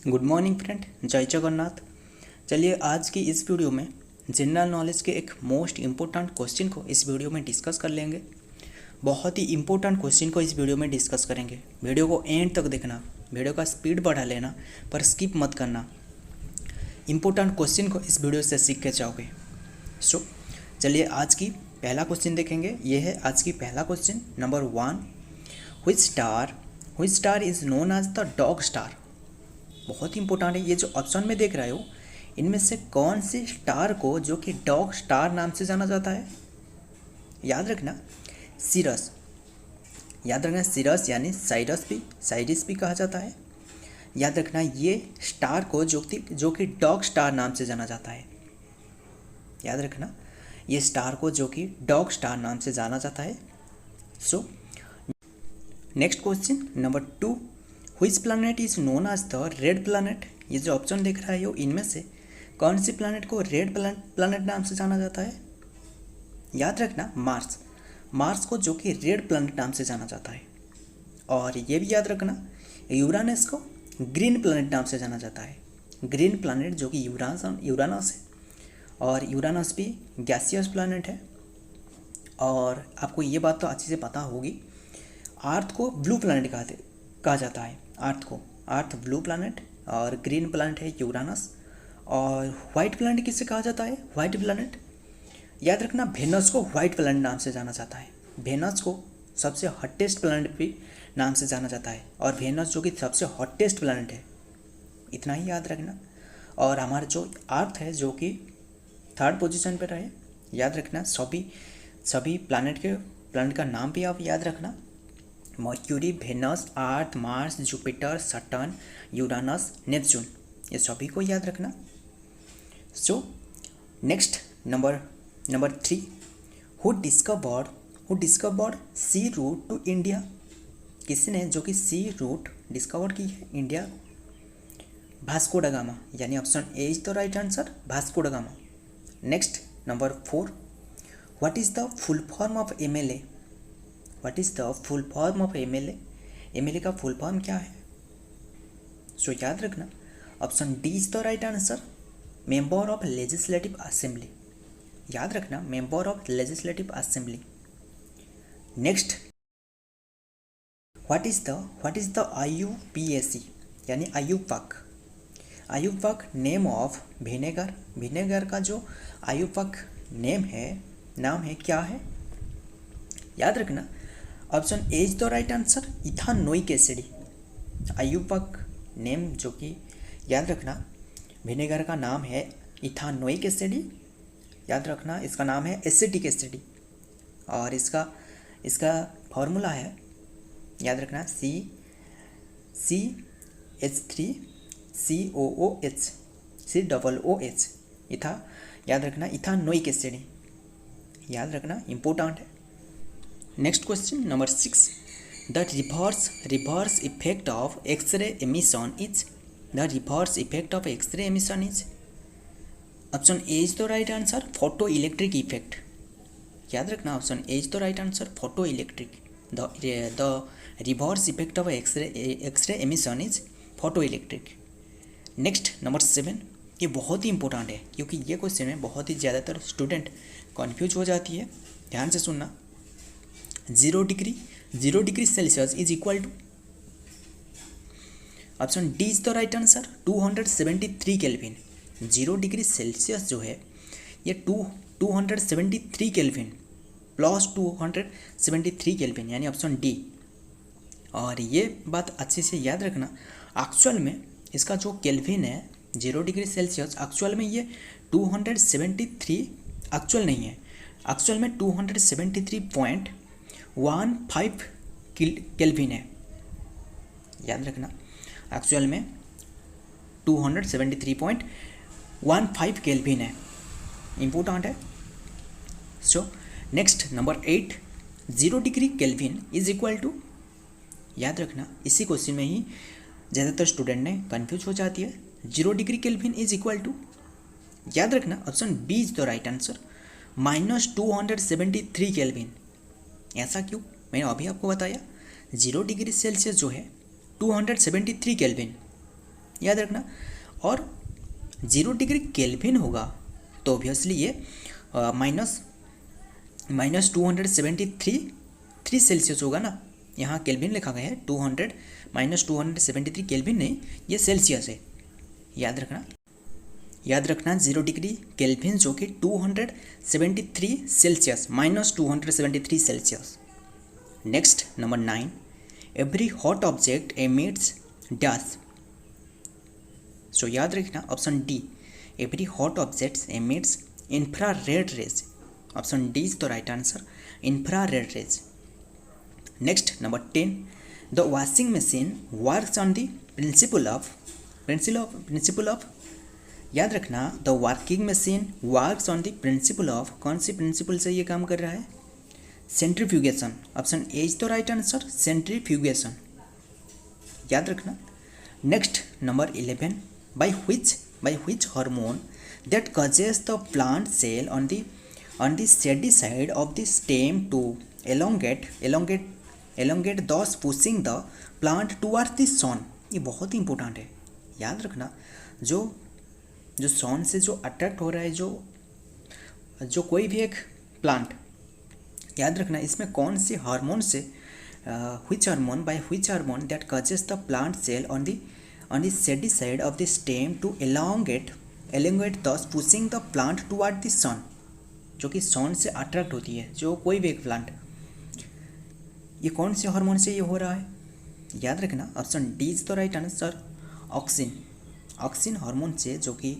Good morning friend, जय जगन्नाथ। चलिए आज की इस वीडियो में जनरल नॉलेज के एक मोस्ट इम्पोर्टेंट क्वेश्चन को इस वीडियो में डिस्कस कर लेंगे। बहुत ही इम्पोर्टेंट क्वेश्चन को इस वीडियो में डिस्कस करेंगे। वीडियो को एंड तक देखना, वीडियो का स्पीड बढ़ा लेना पर स्किप मत करना। इम्पोर्टेंट क्वेश्चन को इस वीडियो से सीख के जाओगे। चलिए आज की पहला क्वेश्चन देखेंगे। ये है आज की पहला question number 1। Which star is known as the dog star. बहुत ही इंपॉर्टेंट है। ये जो ऑप्शन में देख रहे हो इनमें से कौन सी स्टार को जो कि डॉग स्टार नाम से जाना जाता है। याद रखना सिरस, यानी साइरस भी कहा जाता है। याद रखना ये स्टार को जो कि डॉग स्टार नाम से जाना जाता है। याद रखना ये स्टार को जो कि डॉग स्टार नाम से जाना जाता है। Next question number 2। Which planet is known as the red planet. ये जो ऑप्शन दिख रहा है हो इनमें से कौन सी प्लैनेट को रेड प्लैनेट नाम से जाना जाता है। याद रखना मार्स को जो कि रेड प्लैनेट नाम से जाना जाता है। और ये भी याद रखना यूरानस को ग्रीन प्लैनेट नाम से जाना जाता है। ग्रीन प्लैनेट जो कि यूरानस है, और यूरानस भी गैसियस प्लैनेट है। और आपको ये बात तो अच्छे से पता होगी, अर्थ को ब्लू प्लैनेट कहा जाता है। अर्थ ब्लू प्लैनेट और ग्रीन प्लैनेट है यूरानस। और वाइट प्लैनेट किससे कहा जाता है। वाइट प्लैनेट याद रखना वेनस को वाइट प्लैनेट नाम से जाना जाता है। वेनस को सबसे हॉटेस्ट प्लैनेट भी नाम से जाना जाता है, और वेनस जो कि सबसे हॉटेस्ट प्लैनेट है, इतना ही याद रखना। और हमारा जो अर्थ है जो कि 3rd पोजीशन पर रहे। याद रखना सभी प्लैनेट का नाम भी आप याद रखना। Mercury, Venus, Earth, Mars, Jupiter, Saturn, Uranus, Neptune, ये सभी को याद रखना। Next number 3। Who discovered sea route to India. किसने जो कि सी रूट डिस्कवर की है इंडिया। वास्को दा गामा, यानी option A is the right answer, Vasco da Gama. Next number 4। What is the full form of MLA. What is the full form of MLA. MLA का full form क्या है। याद रखना option D is the right answer, member of legislative assembly. याद रखना member of legislative assembly. Next what is the IUPAC, यानी आयुपक name of vinegar का जो आयुपक नाम है क्या है। याद रखना option A is the right answer, ethanoic acid. IUPAC name जो कि याद रखना विनेगर का नाम है इथानोइक एसिड। याद रखना इसका नाम है एसिटिक एसिड, और इसका फॉर्मूला है याद रखना CH3COOH याद रखना इथानोइक एसिड। याद रखना इम्पोर्टेंट है। Next question number 6। The reverse effect of x ray emission is. The reverse effect of x ray emission is option A is the right answer, photo electric effect. याद रखना option A is the right answer, photo electric. The reverse effect of x ray emission is photo electric. Next number 7। ये बहुत ही important है क्योंकि ये question में बहुत ही ज़्यादातर स्टूडेंट कन्फ्यूज हो जाती है। ध्यान से सुनना। 0 degree Celsius is equal to option D is the right answer, 273 kelvin. 0 degree Celsius जो है ये 273 केल्विन प्लस 273 केल्विन, यानी ऑप्शन डी। और ये बात अच्छे से याद रखना, एक्चुअल में इसका जो केल्विन है 0 डिग्री सेल्सियस, एक्चुअल में ये 273 एक्चुअल नहीं है। एक्चुअल में 273.15 केल्विन है। याद रखना एक्चुअल में 273.15 केल्विन है, इम्पोर्टेंट है। Next number 8। 0 degree kelvin is equal to. याद रखना इसी क्वेश्चन में ही ज़्यादातर स्टूडेंट ने कन्फ्यूज हो जाती है। 0 degree kelvin is equal to, याद रखना option B is the right answer, -273 kelvin. ऐसा क्यों, मैंने अभी आपको बताया। 0 डिग्री सेल्सियस जो है 273 केल्विन, याद रखना। और 0 डिग्री केल्विन होगा तो ऑब्वियसली ये माइनस 273 सेल्सियस होगा ना। यहाँ केल्विन लिखा गया है 200 माइनस 273 केल्विन नहीं, ये सेल्सियस है। याद रखना 0 डिग्री केल्विन जो कि 273 Celsius minus 273 Celsius. Next number 9, every hot object emits dash. So याद रखना option D, every hot object emits infrared rays. Option D is the right answer, infrared rays. Next number 10, the washing machine works on the principle of. याद रखना the working machine works on the principle of, कौन सी principle से ये काम कर रहा है? Centrifugation. Option A is the right answer, centrifugation. याद रखना। Next number 11, by which hormone that causes the plant cell on the shady side of the stem to elongate thus pushing the plant towards the sun। ये बहुत ही important है। याद रखना जो सन से जो अट्रैक्ट हो रहा है जो कोई भी एक प्लांट, याद रखना इसमें कौन से हार्मोन से which hormone that causes the plant cell on the shady side of the stem to elongate thus pushing the plant toward the sun। जो कि सन से अट्रैक्ट होती है जो कोई भी एक प्लांट, ये कौन से हार्मोन से ये हो रहा है? याद रखना option D is the right answer, auxin hormone से, जो कि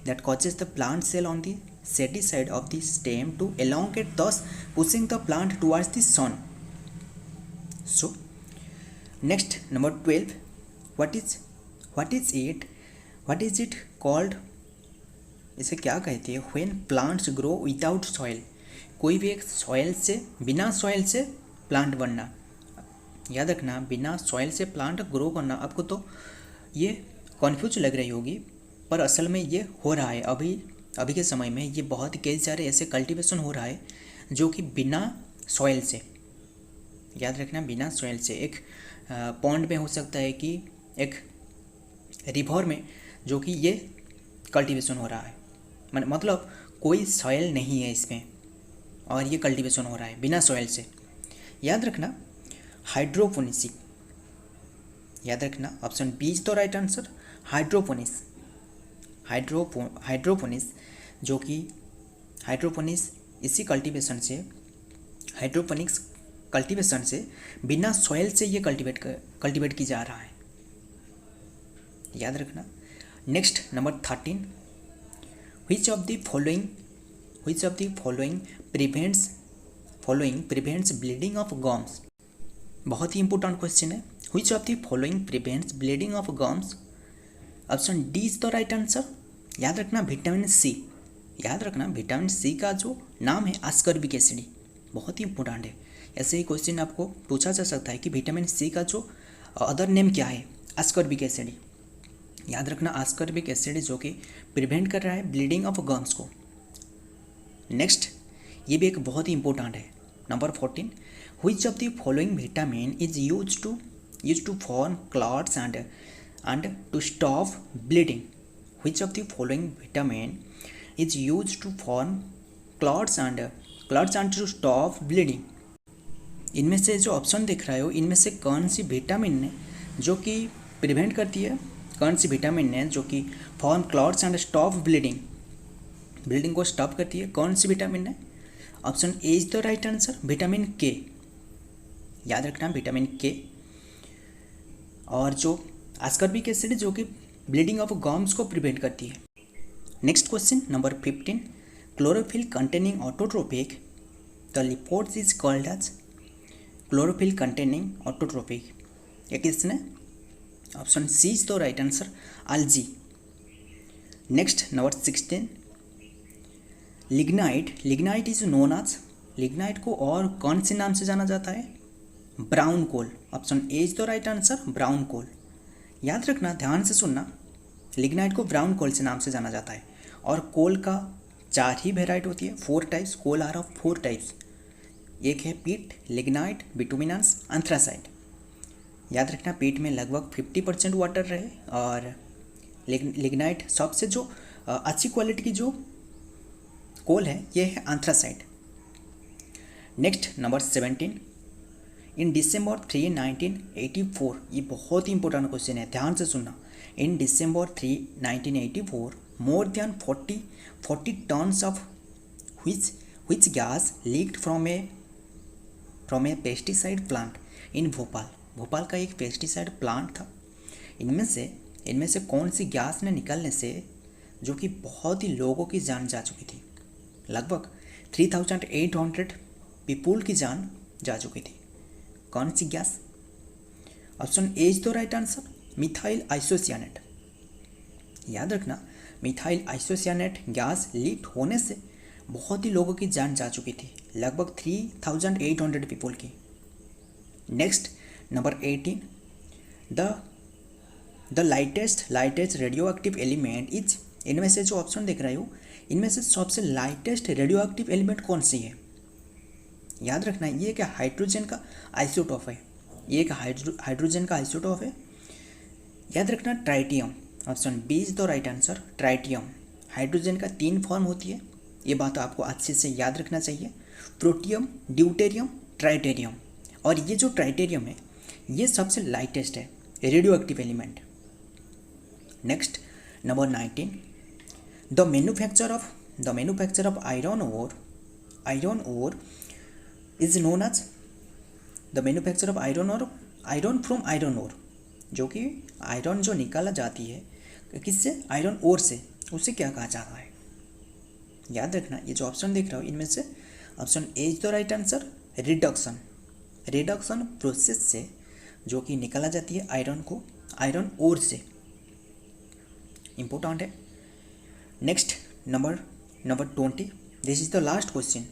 that causes the plant cell on the shady side of the stem to elongate thus pushing the plant towards the sun। So next number 12, what is it called? इसे क्या कहते हैं? when plants grow without soil। कोई भी एक soil से, बिना soil से प्लांट बनना। याद रखना बिना सॉइल से प्लांट ग्रो करना। आपको तो ये कन्फ्यूज लग रही होगी पर असल में ये हो रहा है अभी के समय में। ये बहुत कई सारे ऐसे कल्टीवेशन हो रहा है जो कि बिना सॉइल से, याद रखना बिना सॉइल से, एक पॉन्ड में हो सकता है कि एक रिवर में, जो कि ये कल्टीवेशन हो रहा है। मतलब कोई सॉइल नहीं है इसमें और ये कल्टीवेशन हो रहा है बिना सॉइल से। याद रखना हाइड्रोपोनिक्स। याद रखना option B is the right answer, hydroponics जो कि हाइड्रोपोनिक्स इसी हाइड्रोपोनिक्स कल्टीवेशन से बिना सॉइल से ये कल्टीवेट की जा रहा है। याद रखना। Next number 13, which of the following prevents bleeding of gums। बहुत ही इंपॉर्टेंट क्वेश्चन है। which of the following prevents bleeding of gums। Option D is the right answer. याद रखना विटामिन सी। याद रखना विटामिन सी का जो नाम है आस्कॉर्बिक एसिड, बहुत ही इंपॉर्टेंट है। ऐसे ही क्वेश्चन आपको पूछा जा सकता है कि विटामिन सी का जो अदर नेम क्या है? Ascorbic acid. याद रखना आस्कॉर्बिक एसिड जो कि प्रिवेंट कर रहा है ब्लीडिंग ऑफ गम्स को। नेक्स्ट ये भी एक बहुत ही इंपॉर्टेंट है। Number 14, which of the following vitamin is used to form clots and to stop bleeding। which of the following vitamin is used to form clots and to stop bleeding। इनमें से जो option दिख रहा है हो, इनमें से कौन सी विटामिन है जो कि प्रिवेंट करती है, कौन सी विटामिन है जो कि form clots and stop bleeding को स्टॉप करती है? कौन सी विटामिन है? Option A is the right answer, vitamin के। याद रखना विटामिन के। और जो आस्कॉर्बिक एसिड जो कि ब्लीडिंग ऑफ गम्स को प्रिवेंट करती है। Next question number 15, chlorophyll containing autotrophic thallophytes is called as. Chlorophyll containing autotrophic ये किसने? Option C is the right answer, algae। Next number 16, lignite is known as. Lignite को और कौन से नाम से जाना जाता है? Brown coal. Option A is the right answer, brown coal. याद रखना, ध्यान से सुनना, लिग्नाइट को ब्राउन कोल से नाम से जाना जाता है। और कोल का 4 ही वेराइटी होती है, 4 types. Coal are of 4 types. एक है पीट, लिग्नाइट, बिटुमिनस, एंथ्रासाइट। याद रखना पीट में लगभग 50% वाटर रहे और लिग्नाइट सबसे जो अच्छी क्वालिटी की जो कोल है ये है एंथ्रासाइट। नेक्स्ट नंबर 17, इन December 3, 1984, ये बहुत ही इंपॉर्टेंट क्वेश्चन है, ध्यान से सुनना। इन December 3, 1984, more than 40 tons of which gas leaked from a pesticide plant in Bhopal. Bhopal का एक पेस्टिसाइड प्लांट था। इनमें से कौन सी गैस ने निकलने से जो कि बहुत ही लोगों की जान जा चुकी थी, लगभग 3800 पीपुल की जान जा चुकी थी। कौन सी गैस? Option A is the right answer, methyl isocyanate. याद रखना, मिथाइल आइसोसियानेट गैस लीक होने से बहुत ही लोगों की जान जा चुकी थी, लगभग 3800 पीपल की। Next number 18, the lightest radio active element is, इनमें से जो ऑप्शन देख रहे हो इनमें से सबसे लाइटेस्ट रेडियो एक्टिव एलिमेंट कौन सी है? याद रखना, ये एक हाइड्रोजन का आइसोटोप है, ये एक हाइड्रोजन का आइसोटोप है। याद रखना tritium, option B is the right answer, tritium. Hydrogen का 3 फॉर्म होती है, ये बात आपको अच्छे से याद रखना चाहिए, प्रोटियम, ड्यूटेरियम, ट्राइटेरियम। और ये जो ट्राइटेरियम है ये सबसे लाइटेस्ट है radio active element. Next number 19, the manufacture of iron ore is known as, the manufacture of iron from iron ore, जो कि आयरन जो निकाला जाती है किससे? आयरन ओर से, उसे क्या कहा जाता है? याद रखना, ये जो ऑप्शन देख रहे हो इनमें से option A is the right answer, reduction process से जो कि निकाला जाती है आयरन को आयरन ओर से, इंपॉर्टेंट है। Next number 20, this is the last question,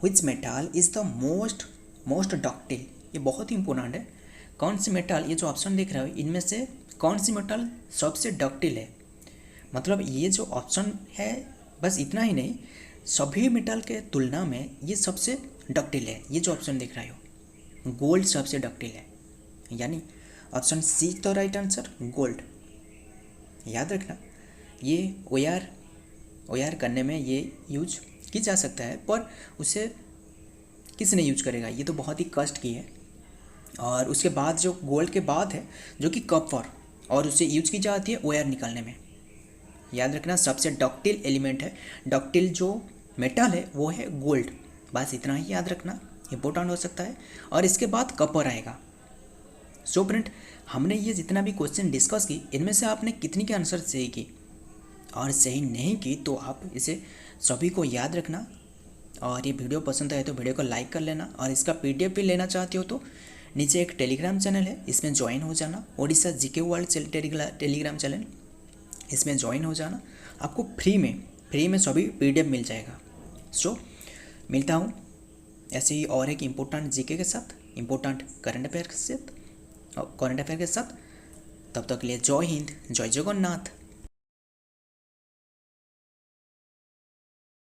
which metal is the most ductile, ये बहुत ही इंपॉर्टेंट है। कौन सी मेटल, ये जो ऑप्शन देख रहे हो इनमें से कौन सी मेटल सबसे डक्टाइल है? मतलब ये जो ऑप्शन है बस इतना ही नहीं, सभी मेटल के तुलना में ये सबसे डक्टाइल है। ये जो ऑप्शन देख रहे हो गोल्ड सबसे डक्टाइल है, यानी ऑप्शन सी तो राइट आंसर, गोल्ड। याद रखना, ये ओयार करने में ये यूज की जा सकता है, पर उसे किसने यूज करेगा? ये तो बहुत ही कष्ट की है। और उसके बाद जो गोल्ड के बाद है जो कि कॉपर, और उसे यूज की जाती है ओयार निकालने में। याद रखना, सबसे डक्टाइल एलिमेंट है, डक्टाइल जो मेटल है वो है गोल्ड। बस इतना ही याद रखना, इंपॉर्टेंट हो सकता है। और इसके बाद कॉपर आएगा। सो फ्रेंड, हमने ये जितना भी क्वेश्चन डिस्कस की इनमें से आपने कितनी के आंसर सही की और सही नहीं की तो आप इसे सभी को याद रखना। और ये वीडियो पसंद आए तो वीडियो को लाइक कर लेना, और इसका PDF भी लेना चाहते हो तो नीचे एक टेलीग्राम चैनल है, इसमें ज्वाइन हो जाना, Odisha GK world Telegram channel, इसमें ज्वाइन हो जाना। आपको फ्री में सभी PDF मिल जाएगा। सो मिलता हूँ ऐसे ही और एक इम्पोर्टेंट GK के साथ, इम्पोर्टेंट करंट अफेयर के साथ। तब तक के लिए जय हिंद, जय जगन्नाथ।